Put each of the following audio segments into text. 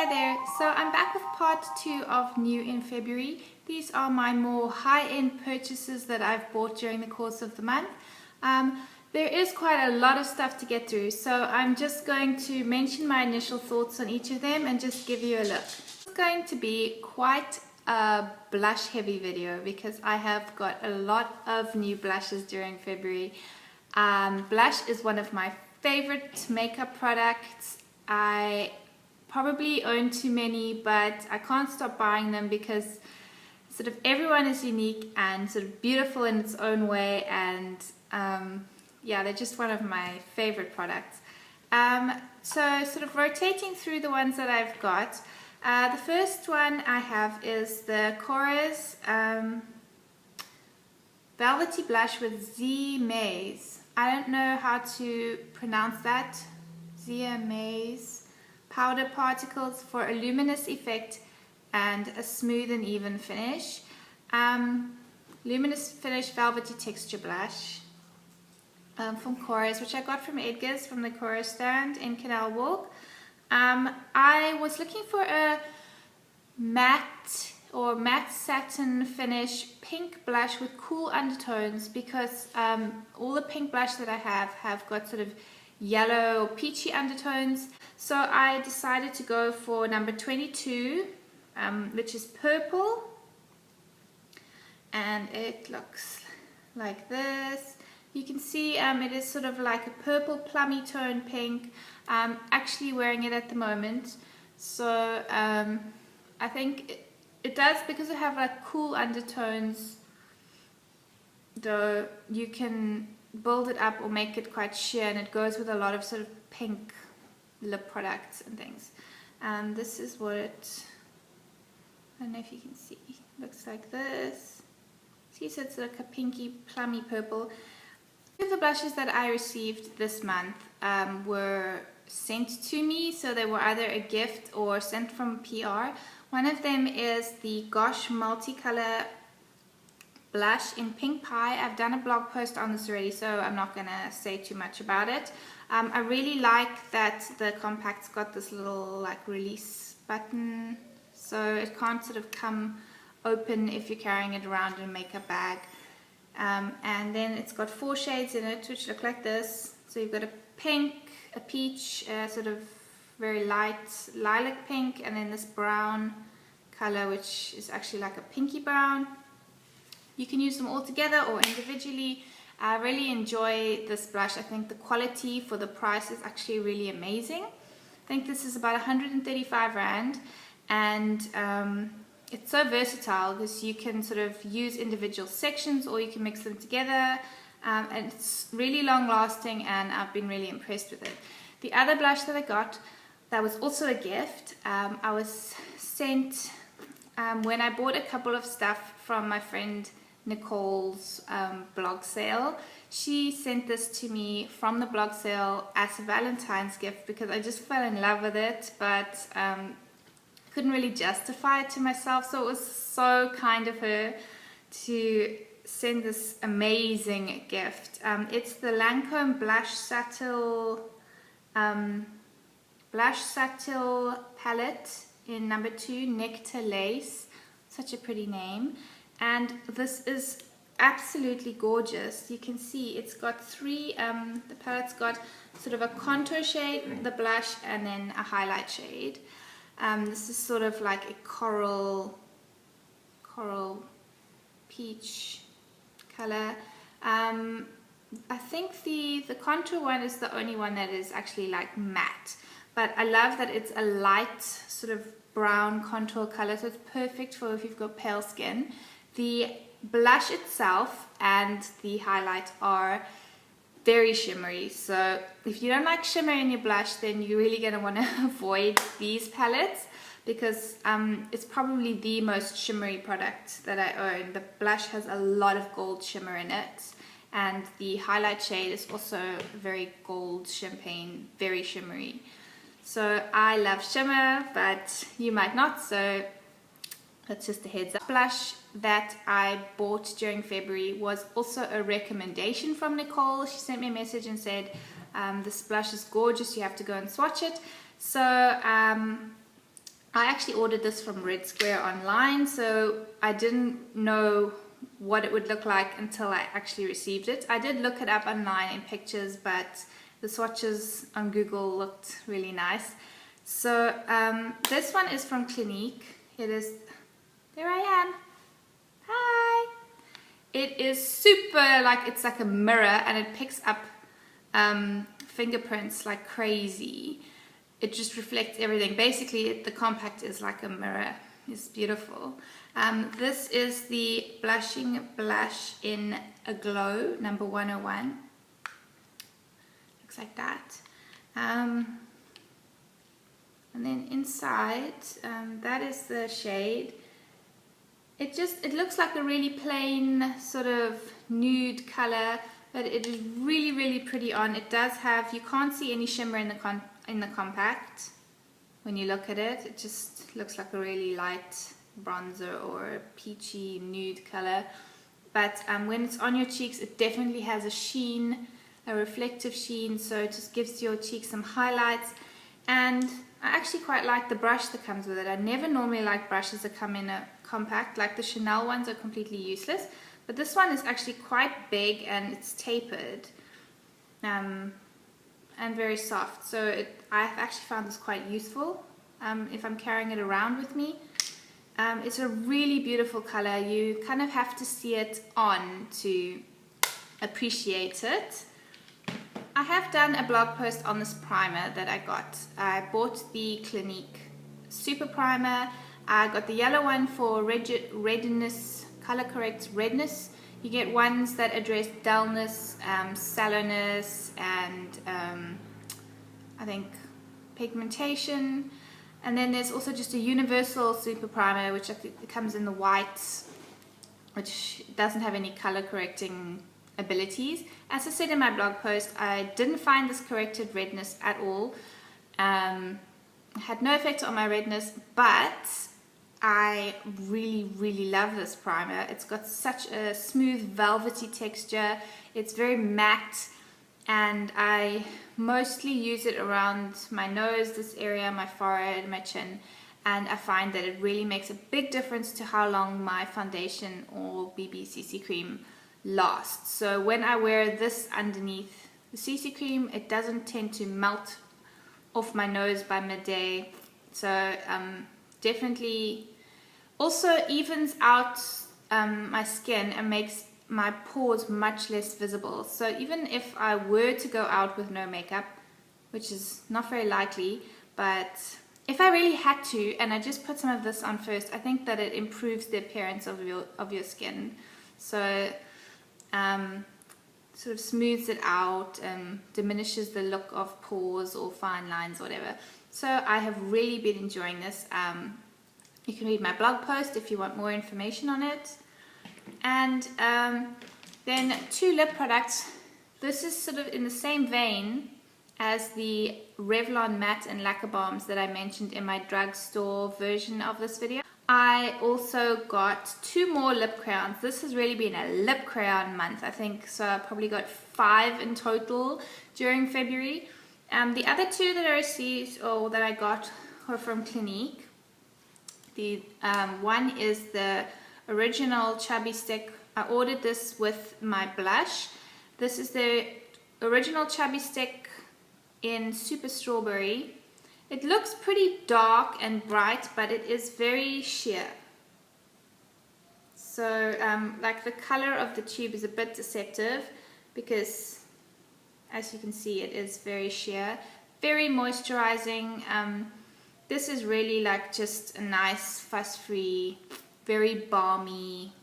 Hi there, so I'm back with part 2 of New in February. These are my more high-end purchases that I've bought during the course of the month. There is quite a lot of stuff to get through, so I'm just going to mention my initial thoughts on each of them and just give you a look. It's going to be quite a blush heavy video because I have got a lot of new blushes during February. Blush is one of my favorite makeup products. I probably own too many, but I can't stop buying them because sort of everyone is unique and sort of beautiful in its own way, and yeah, they're just one of my favorite products. So sort of rotating through the ones that I've got, the first one I have is the Korres Velvety Blush with Z Maze. I don't know how to pronounce that. Z Maze. Powder particles for a luminous effect and a smooth and even finish. Luminous finish velvety texture blush from Korres, which I got from Edgar's from the Korres stand in Canal Walk. I was looking for a matte or matte satin finish pink blush with cool undertones because all the pink blush that I have got sort of yellow or peachy undertones. So I decided to go for number 22, which is purple, and it looks like this. You can see it is sort of like a purple plummy tone pink. I'm actually wearing it at the moment, so I think it does, because it have like cool undertones, though you can build it up or make it quite sheer, and it goes with a lot of sort of pink lip products and things. This is what it, I don't know if you can see, looks like this. See, so it's like a pinky plummy purple. Two of the blushes that I received this month were sent to me, so they were either a gift or sent from PR. One of them is the Gosh Multicolor blush in Pink Pie. I've done a blog post on this already, so I'm not going to say too much about it. I really like that the compact's got this little like release button, so it can't sort of come open if you're carrying it around in a makeup bag. And then it's got 4 shades in it which look like this. So you've got a pink, a peach, sort of very light lilac pink, and then this brown color which is actually like a pinky brown. You can use them all together or individually. I really enjoy this blush. I think the quality for the price is actually really amazing. I think this is about 135 Rand, and it's so versatile because you can sort of use individual sections or you can mix them together, and it's really long lasting, and I've been really impressed with it. The other blush that I got that was also a gift, I was sent when I bought a couple of stuff from my friend Nicole's blog sale. She sent this to me from the blog sale as a Valentine's gift because I just fell in love with it, but couldn't really justify it to myself, so it was so kind of her to send this amazing gift. It's the Lancome Blush Subtle Palette in number 2, Nectar Lace. Such a pretty name. And this is absolutely gorgeous. You can see it's got 3, the palette's got sort of a contour shade, the blush, and then a highlight shade. This is sort of like a coral peach color. I think the contour one is the only one that is actually like matte, but I love that it's a light sort of brown contour color, so it's perfect for if you've got pale skin. The blush itself and the highlight are very shimmery, so if you don't like shimmer in your blush, then you're really going to want to avoid these palettes because it's probably the most shimmery product that I own. The blush has a lot of gold shimmer in it, and the highlight shade is also very gold champagne, very shimmery. So I love shimmer, but you might not, so that's just a heads up. Blush that I bought during February was also a recommendation from Nicole. She sent me a message and said, this blush is gorgeous, you have to go and swatch it. So I actually ordered this from Red Square online, so I didn't know what it would look like until I actually received it. I did look it up online in pictures, but the swatches on Google looked really nice. So this one is from Clinique. It is, there I am. Hi. It is super, like, it's like a mirror, and it picks up fingerprints like crazy. It just reflects everything. Basically, the compact is like a mirror. It's beautiful. This is the Blushing Blush in a Glow, number 101. Looks like that. And then inside, that is the shade. It looks like a really plain sort of nude color, but it is really, really pretty on. It does have, you can't see any shimmer in the compact. When you look at it, it just looks like a really light bronzer or a peachy nude color. But when it's on your cheeks, it definitely has a sheen, a reflective sheen, so it just gives your cheeks some highlights. And I actually quite like the brush that comes with it. I never normally like brushes that come in a compact, like the Chanel ones are completely useless, but this one is actually quite big and it's tapered and very soft, so I've actually found this quite useful if I'm carrying it around with me. It's a really beautiful color. You kind of have to see it on to appreciate it. I have done a blog post on this primer that I got. I bought the Clinique Super Primer. I got the yellow one for redness, color corrects redness. You get ones that address dullness, sallowness, and I think pigmentation. And then there's also just a universal super primer, which I think comes in the white, which doesn't have any color correcting abilities. As I said in my blog post, I didn't find this corrected redness at all. Had no effect on my redness, but I really, really love this primer. It's got such a smooth velvety texture. It's very matte, and I mostly use it around my nose, this area, my forehead, my chin, and I find that it really makes a big difference to how long my foundation or BB CC cream lasts. So when I wear this underneath the CC cream, it doesn't tend to melt off my nose by midday. So definitely also evens out my skin and makes my pores much less visible. So even if I were to go out with no makeup, which is not very likely, but if I really had to and I just put some of this on first, I think that it improves the appearance of your skin. So sort of smooths it out and diminishes the look of pores or fine lines or whatever. So I have really been enjoying this. You can read my blog post if you want more information on it. And then two lip products. This is sort of in the same vein as the Revlon Matte and Lacquer Balms that I mentioned in my drugstore version of this video. I also got two more lip crayons. This has really been a lip crayon month, I think. So I probably got 5 in total during February. The other two that I received or that I got were from Clinique. The one is the original Chubby Stick. I ordered this with my blush. This is the original Chubby Stick in Super Strawberry. It looks pretty dark and bright, but it is very sheer. So like the color of the tube is a bit deceptive because, as you can see, it is very sheer, very moisturizing. This is really like just a nice fuss-free, very balmy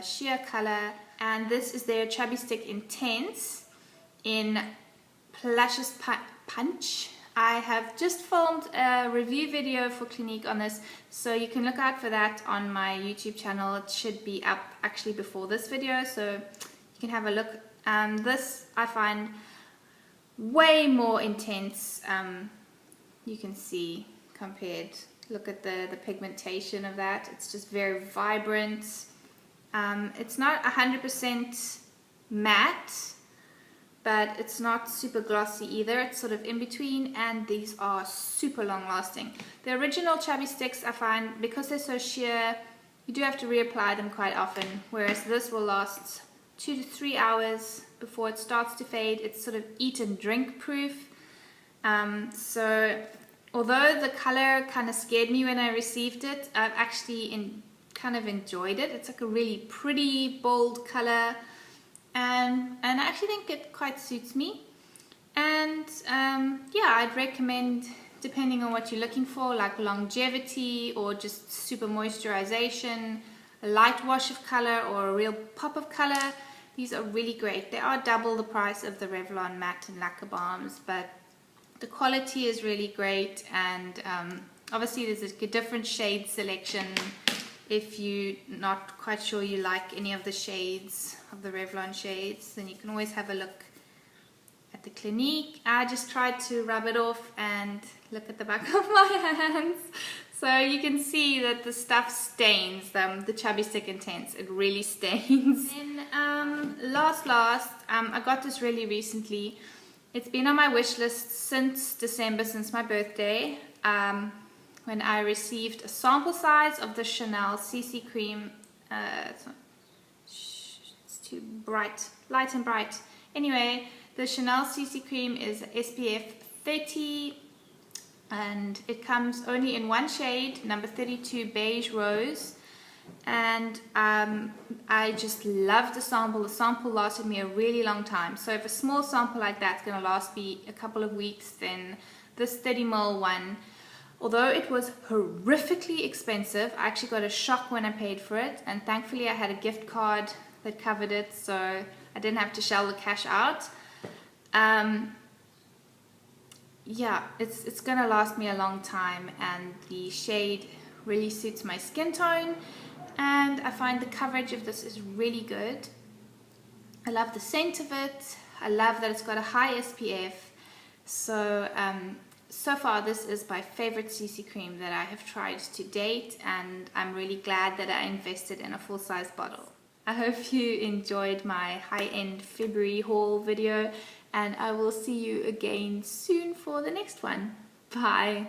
sheer color. And this is their Chubby Stick Intense in Plushes Punch. I have just filmed a review video for Clinique on this, so you can look out for that on my YouTube channel. It should be up actually before this video, so you can have a look. This I find way more intense. You can see compared, look at the pigmentation of that. It's just very vibrant. It's not 100% matte, but it's not super glossy either. It's sort of in between, and these are super long lasting. The original chubby sticks, I find, because they're so sheer, you do have to reapply them quite often, whereas this will last 2 to 3 hours before it starts to fade. It's sort of eat and drink proof. So although the color kind of scared me when I received it, I've actually kind of enjoyed it. It's like a really pretty, bold color, and I actually think it quite suits me. And yeah, I'd recommend, depending on what you're looking for, like longevity or just super moisturization, a light wash of color or a real pop of color, these are really great. They are double the price of the Revlon Matte and Lacquer Balms, but the quality is really great. And obviously there's a different shade selection. If you're not quite sure you like any of the shades, of the Revlon shades, then you can always have a look at the Clinique. I just tried to rub it off and look at the back of my hands. So you can see that the stuff stains, the Chubby Stick Intense. It really stains. And last, I got this really recently. It's been on my wish list since December, since my birthday. When I received a sample size of the Chanel CC cream. It's too bright, light and bright. Anyway, the Chanel CC cream is SPF 30, and it comes only in one shade, number 32 Beige Rose. And I just loved the sample. The sample lasted me a really long time. So if a small sample like that's going to last me a couple of weeks, then this 30ml one, although it was horrifically expensive, I actually got a shock when I paid for it, and thankfully I had a gift card that covered it, so I didn't have to shell the cash out. Yeah, it's gonna last me a long time, and the shade really suits my skin tone, and I find the coverage of this is really good. I love the scent of it. I love that it's got a high SPF. So so far this is my favorite CC cream that I have tried to date, and I'm really glad that I invested in a full-size bottle. I hope you enjoyed my high-end February haul video, and I will see you again soon for the next one. Bye!